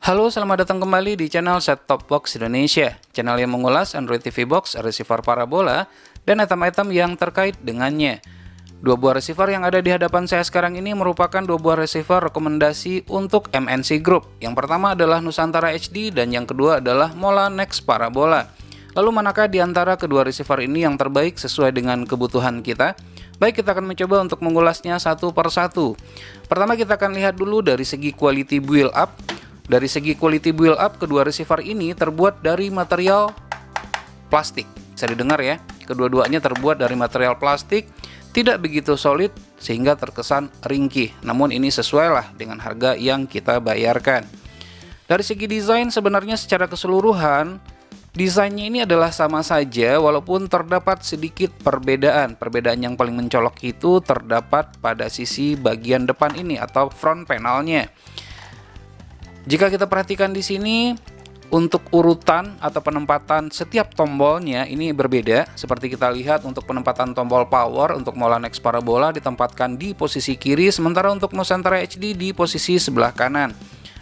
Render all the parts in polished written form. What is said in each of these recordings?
Halo, selamat datang kembali di channel Set Top Box Indonesia, channel yang mengulas Android TV Box, receiver parabola, dan item-item yang terkait dengannya. Dua buah receiver yang ada di hadapan saya sekarang ini merupakan dua buah receiver rekomendasi untuk MNC Group. Yang pertama adalah Nusantara HD dan yang kedua adalah Molanex Parabola. Lalu manakah di antara kedua receiver ini yang terbaik sesuai dengan kebutuhan kita? Baik, kita akan mencoba untuk mengulasnya satu per satu. Pertama kita akan lihat dulu dari segi quality build up. Dari segi quality build up, kedua receiver ini terbuat dari material plastik. Bisa didengar ya, kedua-duanya terbuat dari material plastik, tidak begitu solid sehingga terkesan ringkih. Namun ini sesuai lah dengan harga yang kita bayarkan. Dari segi desain sebenarnya secara keseluruhan, desainnya ini adalah sama saja walaupun terdapat sedikit perbedaan. Perbedaan yang paling mencolok itu terdapat pada sisi bagian depan ini atau front panelnya. Jika kita perhatikan di sini, untuk urutan atau penempatan setiap tombolnya ini berbeda. Seperti kita lihat untuk penempatan tombol power untuk Molanex Parabola ditempatkan di posisi kiri, sementara untuk Nusantara HD di posisi sebelah kanan.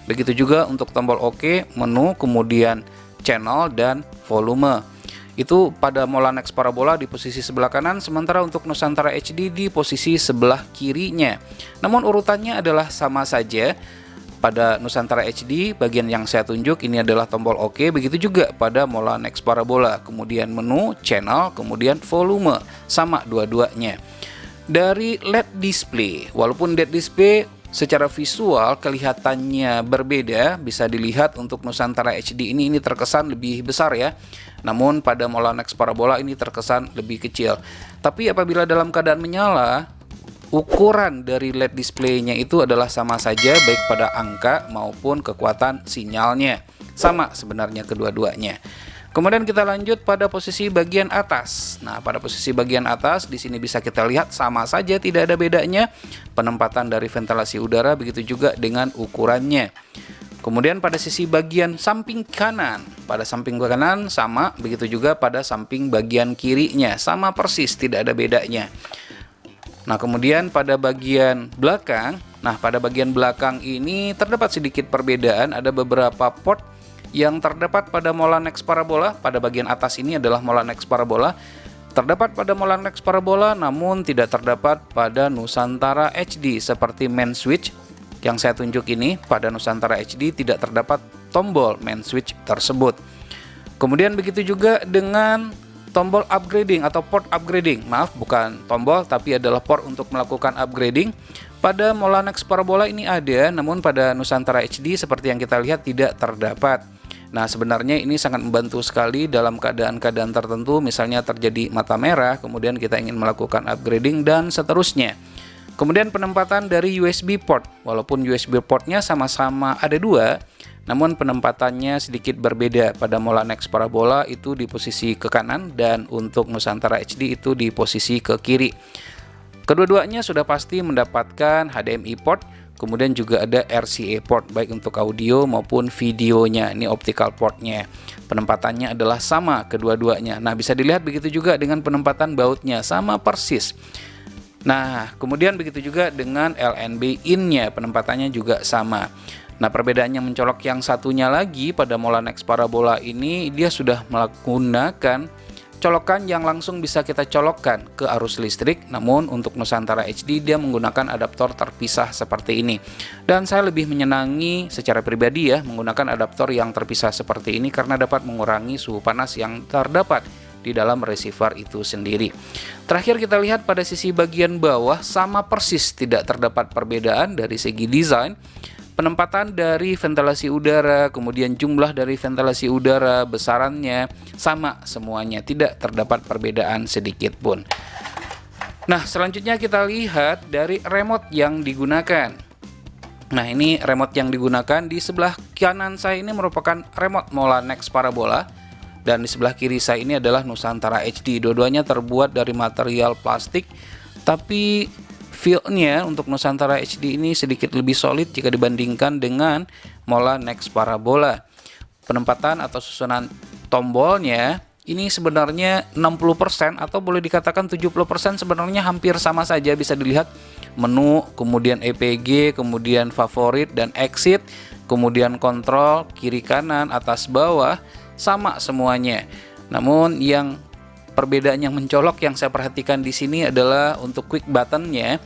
Begitu juga untuk tombol OK, menu, kemudian channel dan volume. Itu pada Molanex Parabola di posisi sebelah kanan, sementara untuk Nusantara HD di posisi sebelah kirinya. Namun urutannya adalah sama saja. Pada Nusantara HD, bagian yang saya tunjuk ini adalah tombol OK, begitu juga pada Molanex Parabola. Kemudian menu, channel, kemudian volume, sama dua-duanya. Dari LED display, walaupun LED display secara visual kelihatannya berbeda, bisa dilihat untuk Nusantara HD ini terkesan lebih besar ya. Namun pada Molanex Parabola ini terkesan lebih kecil. Tapi apabila dalam keadaan menyala, ukuran dari LED display-nya itu adalah sama saja baik pada angka maupun kekuatan sinyalnya. Sama sebenarnya kedua-duanya. Kemudian kita lanjut pada posisi bagian atas. Nah, pada posisi bagian atas di sini bisa kita lihat sama saja, tidak ada bedanya. Penempatan dari ventilasi udara begitu juga dengan ukurannya. Kemudian pada sisi bagian samping kanan, pada samping kanan sama, begitu juga pada samping bagian kirinya, sama persis, tidak ada bedanya. Nah, kemudian pada bagian belakang, pada bagian belakang ini terdapat sedikit perbedaan. Ada beberapa port yang terdapat pada Molanex Parabola. Pada bagian atas ini adalah Molanex Parabola. Terdapat pada Molanex Parabola, namun tidak terdapat pada Nusantara HD. Seperti main switch yang saya tunjuk ini, pada Nusantara HD tidak terdapat tombol main switch tersebut. Kemudian begitu juga dengan tombol upgrading atau port upgrading. Maaf, bukan tombol tapi adalah port untuk melakukan upgrading. Pada Molanex Parabola ini ada, namun pada Nusantara HD seperti yang kita lihat tidak terdapat. Nah, sebenarnya ini sangat membantu sekali dalam keadaan-keadaan tertentu, misalnya terjadi mata merah, kemudian kita ingin melakukan upgrading dan seterusnya. Kemudian penempatan dari USB port, walaupun USB portnya sama-sama ada dua, namun penempatannya sedikit berbeda. Pada Molanex Parabola itu di posisi ke kanan dan untuk Nusantara HD itu di posisi ke kiri. Kedua-duanya sudah pasti mendapatkan HDMI port, kemudian juga ada RCA port baik untuk audio maupun videonya. Ini optical portnya. Penempatannya adalah sama kedua-duanya. Nah, bisa dilihat begitu juga dengan penempatan bautnya, sama persis. Nah, kemudian begitu juga dengan LNB in-nya, penempatannya juga sama. Nah, perbedaan yang mencolok yang satunya lagi pada Molanex Parabola ini, dia sudah menggunakan colokan yang langsung bisa kita colokkan ke arus listrik. Namun untuk Nusantara HD dia menggunakan adaptor terpisah seperti ini. Dan saya lebih menyenangi secara pribadi ya menggunakan adaptor yang terpisah seperti ini karena dapat mengurangi suhu panas yang terdapat di dalam receiver itu sendiri. Terakhir kita lihat pada sisi bagian bawah, sama persis, tidak terdapat perbedaan dari segi desain. Penempatan dari ventilasi udara, kemudian jumlah dari ventilasi udara, besarannya sama semuanya, tidak terdapat perbedaan sedikit pun. Nah, selanjutnya kita lihat dari remote yang digunakan. Nah, ini remote yang digunakan. Di sebelah kanan saya ini merupakan remote Molanex Parabola, dan di sebelah kiri saya ini adalah Nusantara HD. Dua-duanya terbuat dari material plastik, tapi feel-nya untuk Nusantara HD ini sedikit lebih solid jika dibandingkan dengan Molanex Parabola. Penempatan atau susunan tombolnya ini sebenarnya 60% atau boleh dikatakan 70% sebenarnya hampir sama saja. Bisa dilihat menu, kemudian EPG, kemudian favorit dan exit, kemudian kontrol kiri kanan, atas bawah sama semuanya. Namun yang perbedaan yang mencolok yang saya perhatikan di sini adalah untuk quick buttonnya,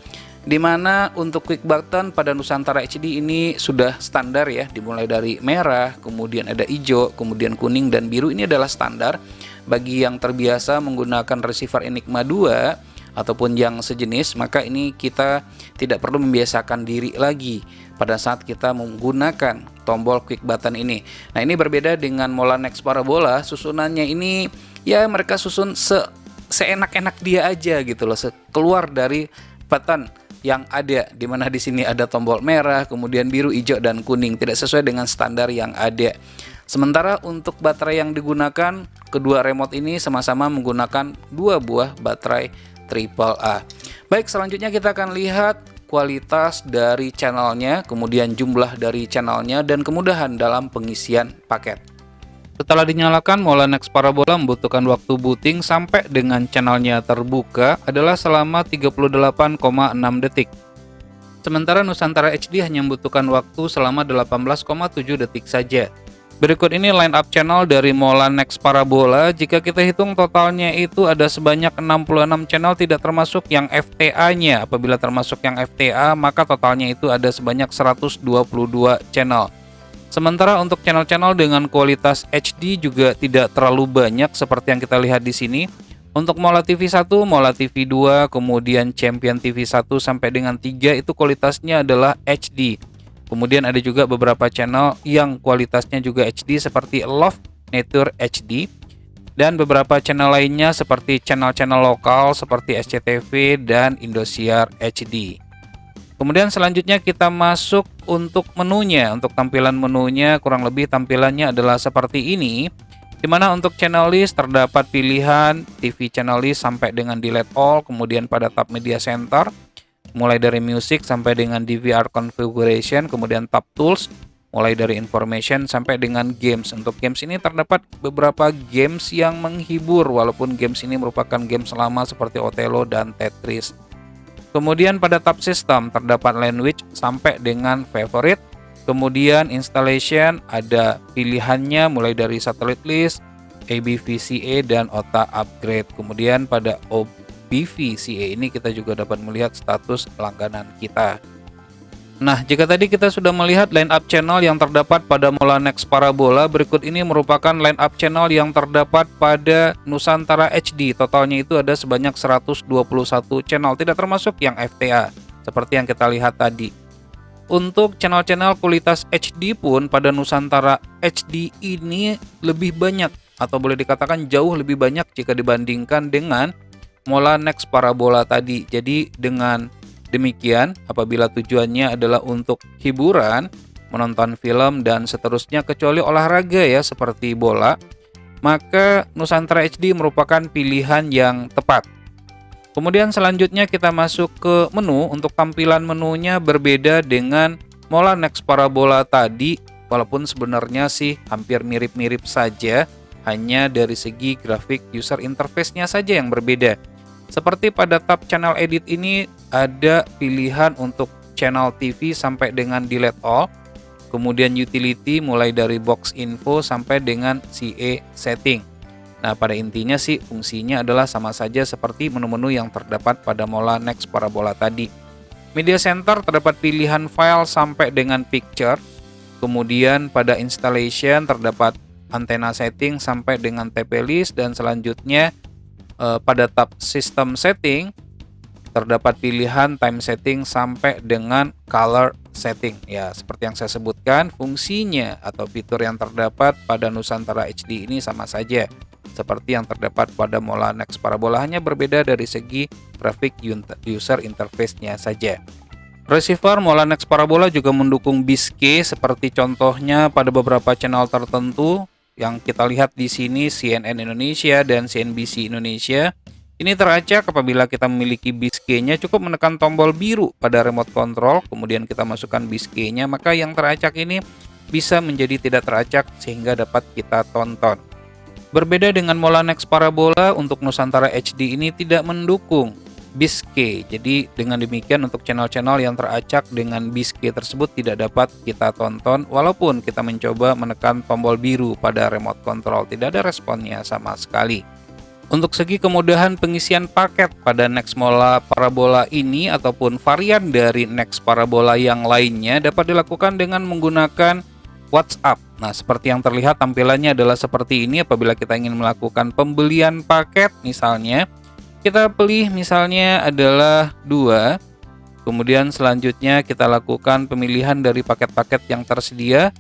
dimana untuk quick button pada Nusantara HD ini sudah standar ya, dimulai dari merah, kemudian ada hijau, kemudian kuning dan biru. Ini adalah standar bagi yang terbiasa menggunakan receiver Enigma 2 ataupun yang sejenis, maka ini kita tidak perlu membiasakan diri lagi pada saat kita menggunakan tombol quick button ini. Nah, ini berbeda dengan Molanex Parabola. Susunannya ini ya mereka susun seenak-enak dia aja gitu loh, keluar dari button yang ada, dimana di sini ada tombol merah, kemudian biru, hijau dan kuning, tidak sesuai dengan standar yang ada. Sementara untuk baterai yang digunakan, kedua remote ini sama-sama menggunakan 2 buah baterai AAA. Baik, selanjutnya kita akan lihat kualitas dari channelnya, kemudian jumlah dari channelnya, dan kemudahan dalam pengisian paket. Setelah dinyalakan, Molanex Parabola membutuhkan waktu booting sampai dengan channelnya terbuka adalah selama 38,6 detik. Sementara Nusantara HD hanya membutuhkan waktu selama 18,7 detik saja. Berikut ini line up channel dari Molanex Parabola. Jika kita hitung totalnya itu ada sebanyak 66 channel, tidak termasuk yang FTA-nya. Apabila termasuk yang FTA, maka totalnya itu ada sebanyak 122 channel. Sementara untuk channel-channel dengan kualitas HD juga tidak terlalu banyak seperti yang kita lihat di sini. Untuk Mola TV 1, Mola TV 2, kemudian Champion TV 1 sampai dengan 3 itu kualitasnya adalah HD. Kemudian ada juga beberapa channel yang kualitasnya juga HD seperti Love Nature HD, dan beberapa channel lainnya seperti channel-channel lokal seperti SCTV dan Indosiar HD. Kemudian selanjutnya kita masuk untuk menunya. Untuk tampilan menunya kurang lebih tampilannya adalah seperti ini, dimana untuk channel list terdapat pilihan TV channel list sampai dengan delete all, kemudian pada tab media center mulai dari music sampai dengan DVR configuration, kemudian tab tools mulai dari information sampai dengan games. Untuk games ini terdapat beberapa games yang menghibur, walaupun games ini merupakan games lama seperti Othello dan Tetris. Kemudian pada tab system terdapat language sampai dengan favorite. Kemudian installation ada pilihannya mulai dari satellite list, ABVCA dan OTA upgrade. Kemudian pada OBVCA ini kita juga dapat melihat status langganan kita. Nah, jika tadi kita sudah melihat line up channel yang terdapat pada Molanex Parabola, berikut ini merupakan line up channel yang terdapat pada Nusantara HD. Totalnya itu ada sebanyak 121 channel, tidak termasuk yang FTA, seperti yang kita lihat tadi. Untuk channel-channel kualitas HD pun pada Nusantara HD ini lebih banyak, atau boleh dikatakan jauh lebih banyak jika dibandingkan dengan Molanex Parabola tadi. Jadi dengan demikian, apabila tujuannya adalah untuk hiburan, menonton film dan seterusnya kecuali olahraga ya seperti bola, maka Nusantara HD merupakan pilihan yang tepat. Kemudian selanjutnya kita masuk ke menu. Untuk tampilan menunya berbeda dengan Molanex Parabola tadi, walaupun sebenarnya sih hampir mirip-mirip saja, hanya dari segi grafik user interface-nya saja yang berbeda. Seperti pada tab channel edit ini ada pilihan untuk channel TV sampai dengan delete all, kemudian utility mulai dari box info sampai dengan CA setting. Nah, pada intinya sih fungsinya adalah sama saja seperti menu-menu yang terdapat pada Molanex Parabola tadi. Media center terdapat pilihan file sampai dengan picture, kemudian pada installation terdapat antena setting sampai dengan TP list, dan selanjutnya pada tab system setting terdapat pilihan time setting sampai dengan color setting. Ya, seperti yang saya sebutkan, fungsinya atau fitur yang terdapat pada Nusantara HD ini sama saja seperti yang terdapat pada Molanex Parabola, hanya berbeda dari segi grafik user interface-nya saja. Receiver Molanex Parabola juga mendukung BISK seperti contohnya pada beberapa channel tertentu yang kita lihat di sini, CNN Indonesia dan CNBC Indonesia. Ini teracak apabila kita memiliki BISK-nya, cukup menekan tombol biru pada remote control, kemudian kita masukkan BISK-nya, maka yang teracak ini bisa menjadi tidak teracak sehingga dapat kita tonton. Berbeda dengan Molanex Parabola, untuk Nusantara HD ini tidak mendukung BISK. Jadi dengan demikian untuk channel-channel yang teracak dengan BISK tersebut tidak dapat kita tonton walaupun kita mencoba menekan tombol biru pada remote control, tidak ada responnya sama sekali. Untuk segi kemudahan pengisian paket pada Next Mola Parabola ini ataupun varian dari Next Parabola yang lainnya dapat dilakukan dengan menggunakan WhatsApp. Nah, seperti yang terlihat tampilannya adalah seperti ini. Apabila kita ingin melakukan pembelian paket misalnya, kita pilih misalnya adalah 2, kemudian selanjutnya kita lakukan pemilihan dari paket-paket yang tersedia.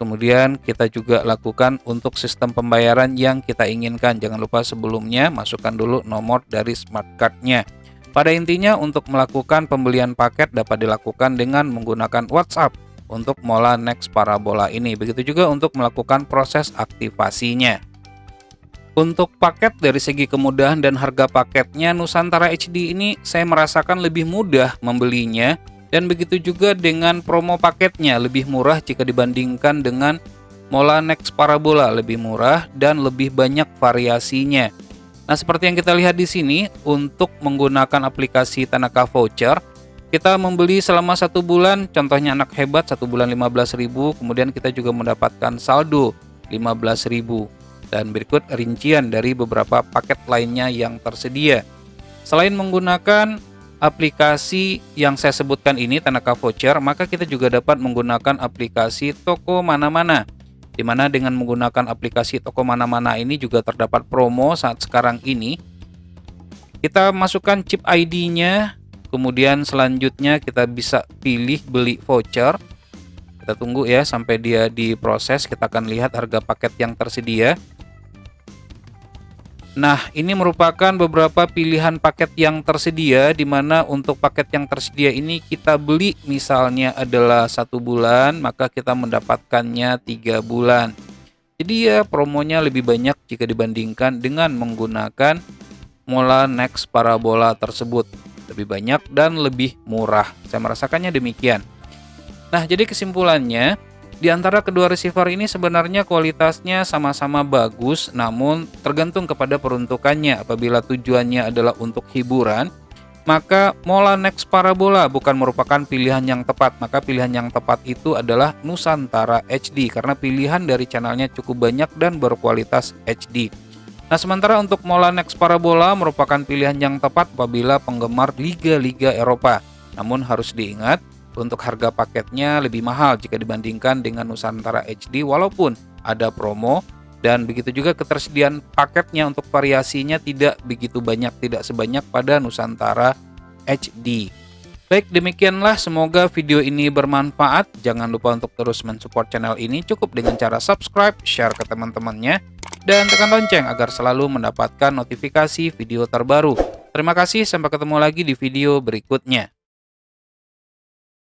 Kemudian kita juga lakukan untuk sistem pembayaran yang kita inginkan. Jangan lupa sebelumnya masukkan dulu nomor dari smart card-nya. Pada intinya untuk melakukan pembelian paket dapat dilakukan dengan menggunakan WhatsApp untuk Mola Next Parabola ini. Begitu juga untuk melakukan proses aktivasinya. Untuk paket dari segi kemudahan dan harga paketnya, Nusantara HD ini saya merasakan lebih mudah membelinya. Dan begitu juga dengan promo paketnya, lebih murah jika dibandingkan dengan Mola Next Parabola, lebih murah dan lebih banyak variasinya. Nah, seperti yang kita lihat di sini, untuk menggunakan aplikasi Tanaka Voucher, kita membeli selama 1 bulan, contohnya anak hebat 1 bulan 15.000, kemudian kita juga mendapatkan saldo 15.000. Dan berikut rincian dari beberapa paket lainnya yang tersedia. Selain menggunakan aplikasi yang saya sebutkan ini, Tanaka Voucher, maka kita juga dapat menggunakan aplikasi Toko Mana-Mana, di mana dengan menggunakan aplikasi Toko Mana-Mana ini juga terdapat promo saat sekarang ini. Kita masukkan chip ID-nya, kemudian selanjutnya kita bisa pilih beli voucher. Kita tunggu ya sampai dia diproses, kita akan lihat harga paket yang tersedia. Nah, ini merupakan beberapa pilihan paket yang tersedia, di mana untuk paket yang tersedia ini kita beli misalnya adalah 1 bulan, maka kita mendapatkannya 3 bulan. Jadi ya promonya lebih banyak jika dibandingkan dengan menggunakan Mola Next Parabola tersebut. Lebih banyak dan lebih murah. Saya merasakannya demikian. Nah, jadi kesimpulannya, di antara kedua receiver ini sebenarnya kualitasnya sama-sama bagus, namun tergantung kepada peruntukannya. Apabila tujuannya adalah untuk hiburan, maka Mola Next Parabola bukan merupakan pilihan yang tepat. Maka pilihan yang tepat itu adalah Nusantara HD, karena pilihan dari channelnya cukup banyak dan berkualitas HD. Nah, sementara untuk Mola Next Parabola merupakan pilihan yang tepat apabila penggemar liga-liga Eropa. Namun harus diingat, untuk harga paketnya lebih mahal jika dibandingkan dengan Nusantara HD walaupun ada promo, dan begitu juga ketersediaan paketnya untuk variasinya tidak begitu banyak, tidak sebanyak pada Nusantara HD. Baik, demikianlah, semoga video ini bermanfaat. Jangan lupa untuk terus mensupport channel ini cukup dengan cara subscribe, share ke teman-temannya, dan tekan lonceng agar selalu mendapatkan notifikasi video terbaru. Terima kasih, sampai ketemu lagi di video berikutnya.